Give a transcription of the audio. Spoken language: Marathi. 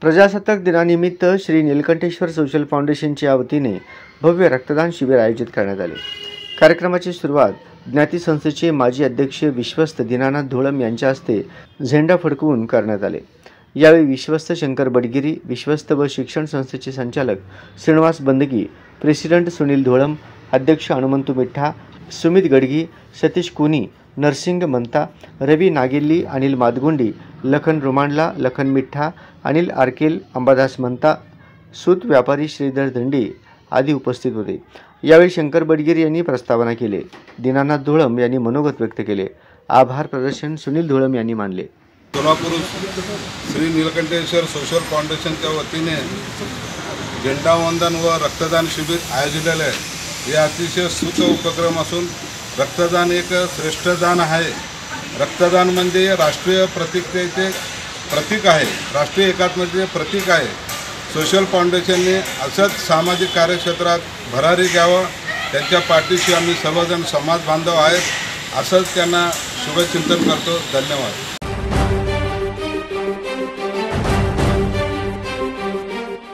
प्रजासत्ताक दिनानिमित्त श्री नीलकंठेश्वर सोशल फाउंडेशनच्या वतीने भव्य रक्तदान शिबिर आयोजित करण्यात आले। कार्यक्रमाची सुरुवात ज्ञाती संस्थेचे माजी अध्यक्ष विश्वस्त दीनानाथ धोळम यांच्या हस्ते झेंडा फडकवून करण्यात आले। यावेळी विश्वस्त शंकर बडगिरी, विश्वस्त व शिक्षण संस्थेचे संचालक श्रीनिवास बंदगी, प्रेसिडेंट सुनील धोळम, अध्यक्ष हनुमंतू मिठ्ठा, सुमित गडगी, सतीश कुनी, नरसिंग मंता, रवि नागेल्ली, अनिल मादगुंडी, लखन रुमांडला, लखन मिठ्ठा, अनिल आरकेल, अंबादास मंता, सूत व्यापारी श्रीधर दंडी आदी उपस्थित होते। यावेळी शंकर बडगिरी यांनी प्रस्तावना केली। दीनानाथ धोळम यांनी मनोगत व्यक्त केले। आभार प्रदर्शन सुनील धोळम यांनी मानले। सोलापूर श्री नीलकंठेश्वर सोशल फाउंडेशनच्या वतीने झेंडावंदन व रक्तदान शिबिर आयोजित आहे। हे अतिशय सुख उपक्रम असून रक्तदान एक श्रेष्ठ दान आहे। रक्तदान म्हणजे राष्ट्रीय प्रतिकतेचे प्रतीक आहे, राष्ट्रीय एकात्मतेचे प्रतीक आहे। सोशल फाउंडेशनने असंच सामाजिक कार्यक्षेत्रात भरारी घ्यावं, त्यांच्या पाठीशी आम्ही सर्वजण समाज बांधव आहेत, असंच त्यांना शुभचिंतन करतो। धन्यवाद।